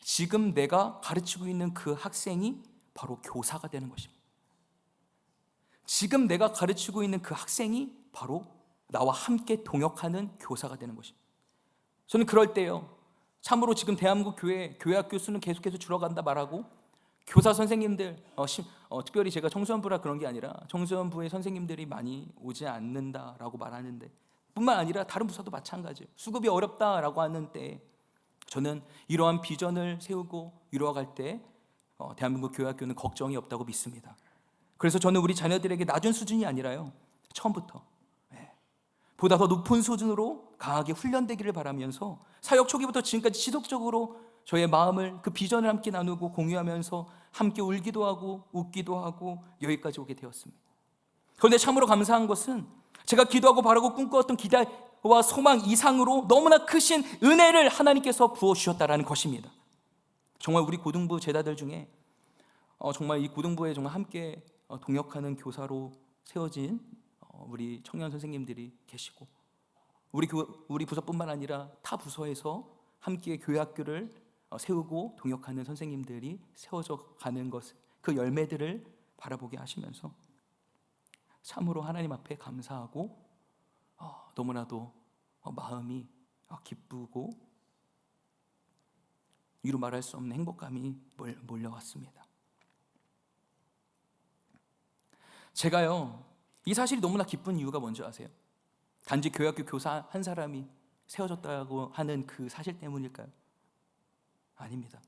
지금 내가 가르치고 있는 그 학생이 바로 교사가 되는 것입니다. 지금 내가 가르치고 있는 그 학생이 바로 나와 함께 동역하는 교사가 되는 것입니다. 저는 그럴 때요, 참으로 지금 대한민국 교회 학교 수는 계속해서 줄어간다 말하고, 교사 선생님들 특별히 제가 청소년부라 그런 게 아니라 청소년부의 선생님들이 많이 오지 않는다라고 말하는데, 뿐만 아니라 다른 부서도 마찬가지예요. 수급이 어렵다라고 하는 때 저는 이러한 비전을 세우고 이루어갈 때 대한민국 교회 학교는 걱정이 없다고 믿습니다. 그래서 저는 우리 자녀들에게 낮은 수준이 아니라요, 처음부터 보다 더 높은 수준으로 강하게 훈련되기를 바라면서 사역 초기부터 지금까지 지속적으로 저의 마음을, 그 비전을 함께 나누고 공유하면서 함께 울기도 하고 웃기도 하고 여기까지 오게 되었습니다. 그런데 참으로 감사한 것은 제가 기도하고 바라고 꿈꿔왔던 기대와 소망 이상으로 너무나 크신 은혜를 하나님께서 부어주셨다는 것입니다. 정말 우리 고등부 제자들 중에 정말 이 고등부에 정말 함께 동역하는 교사로 세워진 우리 청년 선생님들이 계시고, 우리 부서뿐만 아니라 타 부서에서 함께 교회 학교를 세우고 동역하는 선생님들이 세워져 가는 것, 그 열매들을 바라보게 하시면서 참으로 하나님 앞에 감사하고 너무나도 마음이 기쁘고 이루 말할 수 없는 행복감이 몰려왔습니다. 제가요, 이 사실이 너무나 기쁜 이유가 뭔지 아세요? 단지 교회학교 교사 한 사람이 세워졌다고 하는 그 사실 때문일까요? 아닙니다.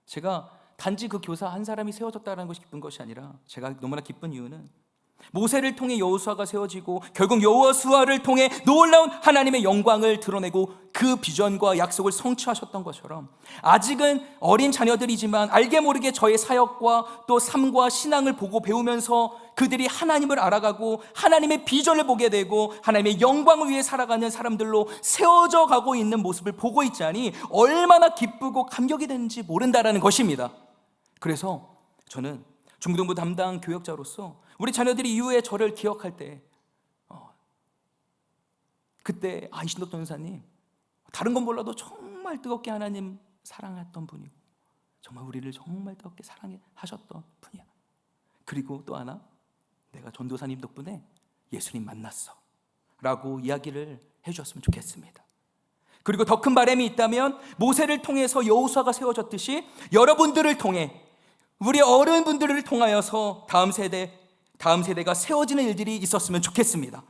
제가 단지 그 교사 한 사람이 세워졌다는 것이 기쁜 것이 아니라, 제가 너무나 기쁜 이유는 모세를 통해 여호수아가 세워지고 결국 여호수아를 통해 놀라운 하나님의 영광을 드러내고 그 비전과 약속을 성취하셨던 것처럼, 아직은 어린 자녀들이지만 알게 모르게 저의 사역과 또 삶과 신앙을 보고 배우면서 그들이 하나님을 알아가고 하나님의 비전을 보게 되고 하나님의 영광을 위해 살아가는 사람들로 세워져 가고 있는 모습을 보고 있자니 얼마나 기쁘고 감격이 되는지 모른다라는 것입니다. 그래서 저는 중고등부 담당 교역자로서 우리 자녀들이 이후에 저를 기억할 때 그때 이신덕 전사님, 다른 건 몰라도 정말 뜨겁게 하나님 사랑했던 분이고 정말 우리를 정말 뜨겁게 사랑하셨던 분이야. 그리고 또 하나, 내가 전도사님 덕분에 예수님 만났어 라고 이야기를 해주셨으면 좋겠습니다. 그리고 더 큰 바람이 있다면, 모세를 통해서 여호수아가 세워졌듯이 여러분들을 통해, 우리 어른분들을 통하여서 다음 세대가 세워지는 일들이 있었으면 좋겠습니다.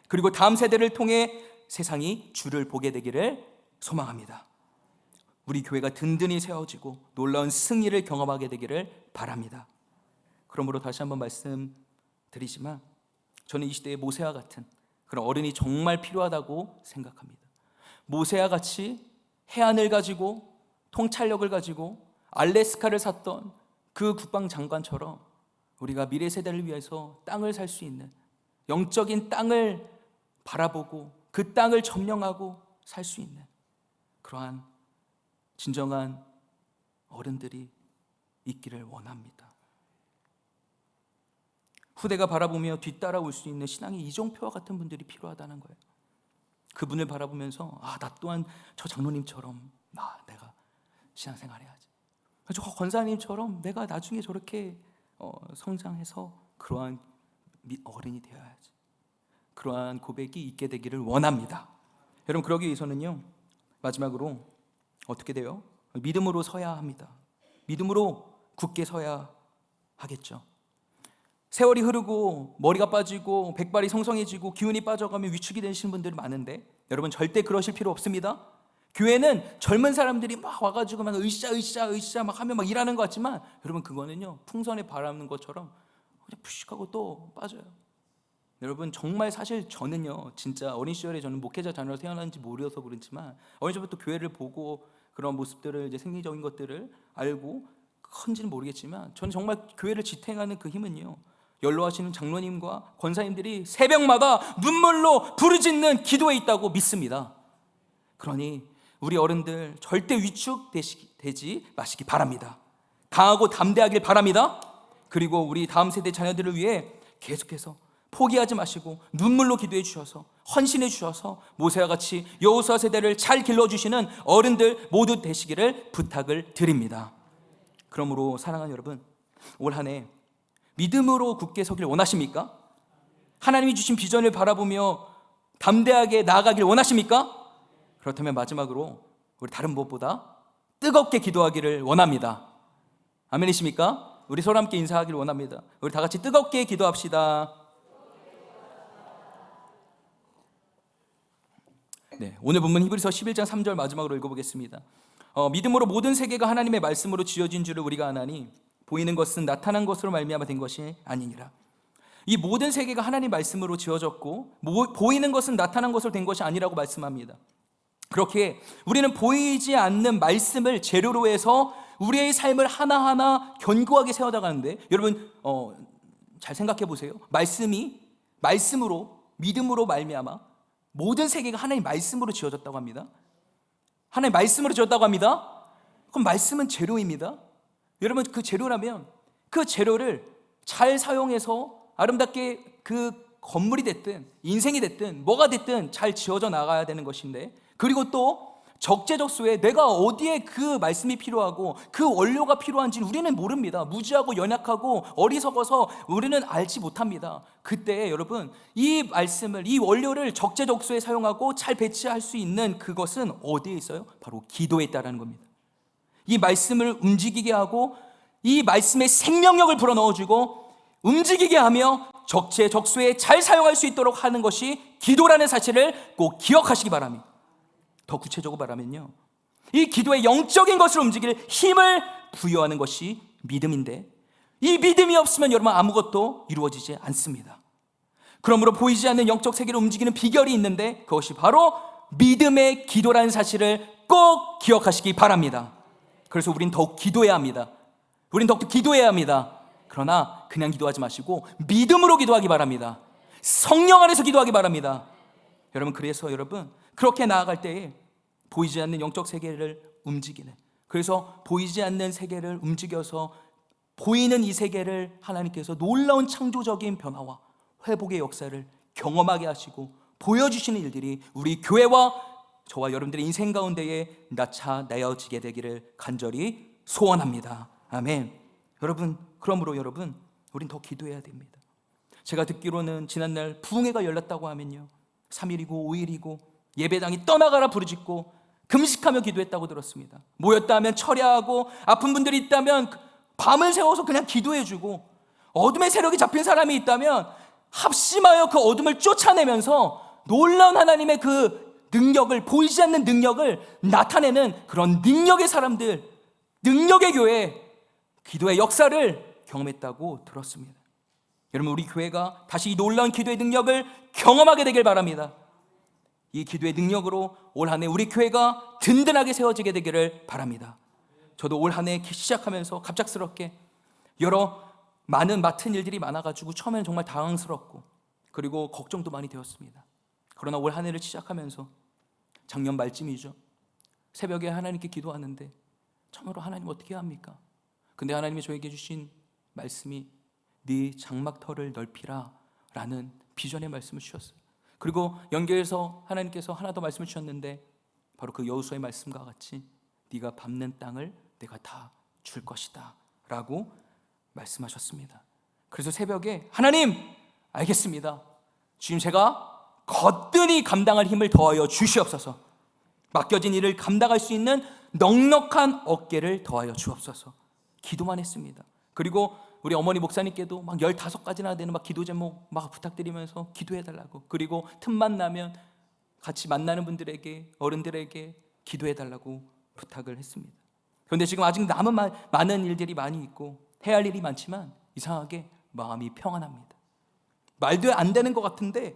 그리고 다음 세대를 통해 세상이 주를 보게 되기를 소망합니다. 우리 교회가 든든히 세워지고 놀라운 승리를 경험하게 되기를 바랍니다. 그러므로 다시 한번 말씀드리지만, 저는 이 시대에 모세와 같은 그런 어른이 정말 필요하다고 생각합니다. 모세와 같이 해안을 가지고 통찰력을 가지고 알래스카를 샀던 그 국방장관처럼 우리가 미래 세대를 위해서 땅을 살 수 있는, 영적인 땅을 바라보고 그 땅을 점령하고 살 수 있는 그러한 진정한 어른들이 있기를 원합니다. 후대가 바라보며 뒤따라올 수 있는 신앙의 이종표와 같은 분들이 필요하다는 거예요. 그분을 바라보면서 나 또한 저 장로님처럼 내가 신앙생활 해야지. 저 권사님처럼 내가 나중에 저렇게 성장해서 그러한 어른이 되어야지. 그러한 고백이 있게 되기를 원합니다. 여러분, 그러기 위해서는요, 마지막으로 어떻게 돼요? 믿음으로 서야 합니다. 믿음으로 굳게 서야 하겠죠. 세월이 흐르고 머리가 빠지고 백발이 성성해지고 기운이 빠져가면 위축이 되시는 분들이 많은데, 여러분 절대 그러실 필요 없습니다. 교회는 젊은 사람들이 막 와가지고 막 으쌰 막 하면 막 일하는 것 같지만, 여러분 그거는요 풍선에 바라는 것처럼 그냥 푸식하고 또 빠져요. 여러분 정말 사실 저는요 진짜 어린 시절에 저는 목회자 자녀로 태어난지 모르어서 그렇지만 어린 시절부터 교회를 보고 그런 모습들을 이제 생리적인 것들을 알고 큰지는 모르겠지만, 저는 정말 교회를 지탱하는 그 힘은요 연로하시는 장로님과 권사님들이 새벽마다 눈물로 부르짖는 기도에 있다고 믿습니다. 그러니 우리 어른들 절대 위축되지 마시기 바랍니다. 강하고 담대하길 바랍니다. 그리고 우리 다음 세대 자녀들을 위해 계속해서 포기하지 마시고 눈물로 기도해 주셔서 헌신해 주셔서 모세와 같이 여호수아 세대를 잘 길러주시는 어른들 모두 되시기를 부탁을 드립니다. 그러므로 사랑하는 여러분, 올 한 해 믿음으로 굳게 서길 원하십니까? 하나님이 주신 비전을 바라보며 담대하게 나아가길 원하십니까? 그렇다면 마지막으로 우리 다른 무엇보다 뜨겁게 기도하기를 원합니다. 아멘이십니까? 우리 서로 함께 인사하기를 원합니다. 우리 다 같이 뜨겁게 기도합시다. 네, 오늘 본문 히브리서 11장 3절 마지막으로 읽어보겠습니다. 믿음으로 모든 세계가 하나님의 말씀으로 지어진 줄을 우리가 아나니 보이는 것은 나타난 것으로 말미암아 된 것이 아니니라. 이 모든 세계가 하나님 말씀으로 지어졌고 보이는 것은 나타난 것으로 된 것이 아니라고 말씀합니다. 그렇게 우리는 보이지 않는 말씀을 재료로 해서 우리의 삶을 하나하나 견고하게 세워나가는데, 여러분 잘 생각해 보세요. 말씀으로 믿음으로 말미암아 모든 세계가 하나님 말씀으로 지어졌다고 합니다. 하나님 말씀으로 지었다고 합니다. 그럼 말씀은 재료입니다. 여러분 그 재료라면 그 재료를 잘 사용해서 아름답게 그 건물이 됐든 인생이 됐든 뭐가 됐든 잘 지어져 나가야 되는 것인데, 그리고 또 적재적소에 내가 어디에 그 말씀이 필요하고 그 원료가 필요한지는 우리는 모릅니다. 무지하고 연약하고 어리석어서 우리는 알지 못합니다. 그때 여러분 이 말씀을, 이 원료를 적재적소에 사용하고 잘 배치할 수 있는 그것은 어디에 있어요? 바로 기도에 있다는 겁니다. 이 말씀을 움직이게 하고 이 말씀의 생명력을 불어넣어주고 움직이게 하며 적재적소에 잘 사용할 수 있도록 하는 것이 기도라는 사실을 꼭 기억하시기 바랍니다. 더 구체적으로 말하면요, 이 기도의 영적인 것을 움직일 힘을 부여하는 것이 믿음인데, 이 믿음이 없으면 여러분 아무것도 이루어지지 않습니다. 그러므로 보이지 않는 영적 세계를 움직이는 비결이 있는데, 그것이 바로 믿음의 기도라는 사실을 꼭 기억하시기 바랍니다. 그래서 우린 더욱 기도해야 합니다. 우린 더욱 기도해야 합니다. 그러나 그냥 기도하지 마시고 믿음으로 기도하기 바랍니다. 성령 안에서 기도하기 바랍니다. 여러분 그래서 여러분 그렇게 나아갈 때에 보이지 않는 영적 세계를 움직이는, 그래서 보이지 않는 세계를 움직여서 보이는 이 세계를 하나님께서 놀라운 창조적인 변화와 회복의 역사를 경험하게 하시고 보여주시는 일들이 우리 교회와 저와 여러분들의 인생 가운데에 나타내어지게 되기를 간절히 소원합니다. 아멘. 여러분 그러므로 여러분 우린 더 기도해야 됩니다. 제가 듣기로는 지난날 부흥회가 열렸다고 하면요 3일이고 5일이고 예배당이 떠나가라 부르짖고 금식하며 기도했다고 들었습니다. 모였다 하면 철야하고 아픈 분들이 있다면 밤을 새워서 그냥 기도해주고, 어둠의 세력이 잡힌 사람이 있다면 합심하여 그 어둠을 쫓아내면서 놀라운 하나님의 그 능력을, 보이지 않는 능력을 나타내는 그런 능력의 사람들, 능력의 교회, 기도의 역사를 경험했다고 들었습니다. 여러분 우리 교회가 다시 이 놀라운 기도의 능력을 경험하게 되길 바랍니다. 이 기도의 능력으로 올 한 해 우리 교회가 든든하게 세워지게 되기를 바랍니다. 저도 올 한 해 시작하면서 갑작스럽게 많은 맡은 일들이 많아가지고 처음에는 정말 당황스럽고 그리고 걱정도 많이 되었습니다. 그러나 올 한 해를 시작하면서 작년 말쯤이죠. 새벽에 하나님께 기도하는데 참으로 하나님 어떻게 합니까? 근데 하나님이 저에게 주신 말씀이 네 장막터를 넓히라 라는 비전의 말씀을 주셨어요. 그리고 연결해서 하나님께서 하나 더 말씀을 주셨는데 바로 그 여호수아의 말씀과 같이 네가 밟는 땅을 내가 다 줄 것이다 라고 말씀하셨습니다. 그래서 새벽에 하나님 알겠습니다. 주님 제가 거뜬히 감당할 힘을 더하여 주시옵소서. 맡겨진 일을 감당할 수 있는 넉넉한 어깨를 더하여 주옵소서. 기도만 했습니다. 그리고 우리 어머니 목사님께도 막 15가지나 되는 막 기도 제목 막 부탁드리면서 기도해달라고, 그리고 틈만 나면 같이 만나는 분들에게, 어른들에게 기도해달라고 부탁을 했습니다. 그런데 지금 아직 남은 많은 일들이 많이 있고 해야 할 일이 많지만 이상하게 마음이 평안합니다. 말도 안 되는 것 같은데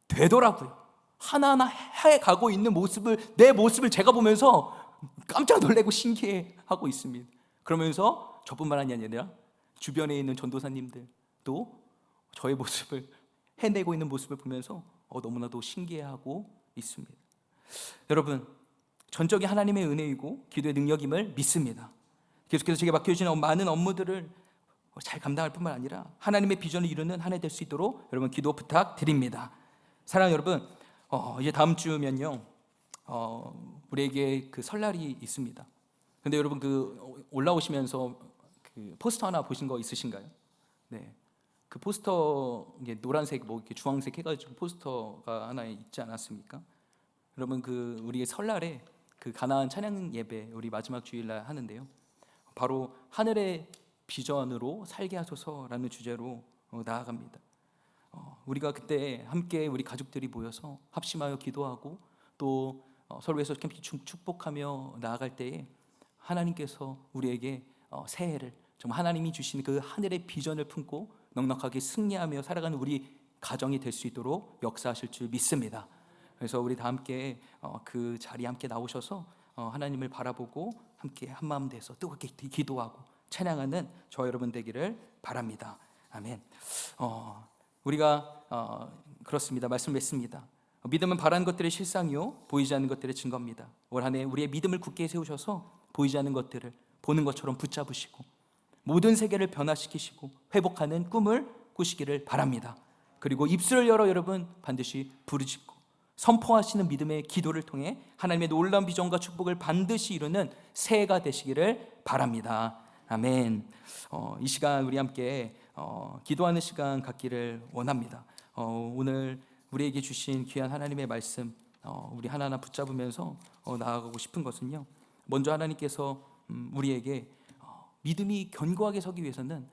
되더라고요. 하나하나 해가고 있는 모습을, 내 모습을 제가 보면서 깜짝 놀라고 신기해하고 있습니다. 그러면서 저뿐만 아니라 주변에 있는 전도사님들도 저의 모습을, 해내고 있는 모습을 보면서 너무나도 신기해하고 있습니다. 여러분, 전적이 하나님의 은혜이고 기도의 능력임을 믿습니다. 계속해서 제게 맡겨주신 많은 업무들을 잘 감당할 뿐만 아니라 하나님의 비전을 이루는 한 해 될 수 있도록 여러분 기도 부탁드립니다. 사랑하는 여러분, 이제 다음 주면요 우리에게 그 설날이 있습니다. 근데 여러분 그 올라오시면서 그 포스터 하나 보신 거 있으신가요? 네, 그 포스터 이게 노란색 뭐 이렇게 주황색 해가지고 포스터가 하나 있지 않았습니까? 여러분 그 우리의 설날에 그 가나안 찬양 예배 우리 마지막 주일날 하는데요. 바로 하늘의 비전으로 살게 하소서라는 주제로 나아갑니다. 우리가 그때 함께 우리 가족들이 모여서 합심하여 기도하고 또 서로에서 함께 축복하며 나아갈 때에 하나님께서 우리에게 새해를 정말 하나님이 주신 그 하늘의 비전을 품고 넉넉하게 승리하며 살아가는 우리 가정이 될 수 있도록 역사하실 줄 믿습니다. 그래서 우리 다 함께 그 자리에 함께 나오셔서 하나님을 바라보고 함께 한마음 돼서 뜨겁게 기도하고 찬양하는 저 여러분 되기를 바랍니다. 아멘. 우리가 그렇습니다. 말씀했습니다. 믿음은 바라는 것들의 실상이요 보이지 않는 것들의 증거입니다. 올 한 해 우리의 믿음을 굳게 세우셔서 보이지 않는 것들을 보는 것처럼 붙잡으시고 모든 세계를 변화시키시고 회복하는 꿈을 꾸시기를 바랍니다. 그리고 입술을 열어 여러분 반드시 부르짖고 선포하시는 믿음의 기도를 통해 하나님의 놀라운 비전과 축복을 반드시 이루는 새해가 되시기를 바랍니다. 아멘. 이 시간 우리 함께 기도하는 시간 갖기를 원합니다. 오늘 우리에게 주신 귀한 하나님의 말씀 우리 하나하나 붙잡으면서 나아가고 싶은 것은요, 먼저 하나님께서 우리에게 믿음이 견고하게 서기 위해서는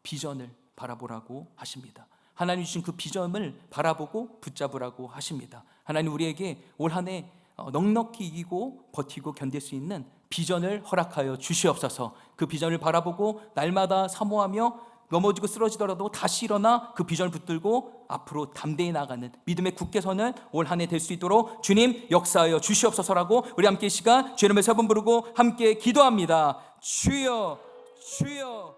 비전을 바라보라고 하십니다. 하나님 주신 그 비전을 바라보고 붙잡으라고 하십니다. 하나님 우리에게 올 한 해 넉넉히 이기고 버티고 견딜 수 있는 비전을 허락하여 주시옵소서. 그 비전을 바라보고 날마다 사모하며 넘어지고 쓰러지더라도 다시 일어나 그 비전을 붙들고 앞으로 담대히 나가는 믿음의 굳게 서는 올 한 해 될 수 있도록 주님 역사하여 주시옵소서라고 우리 함께 이 시간 주의 이름을 세 번 부르고 함께 기도합니다. 주여 주여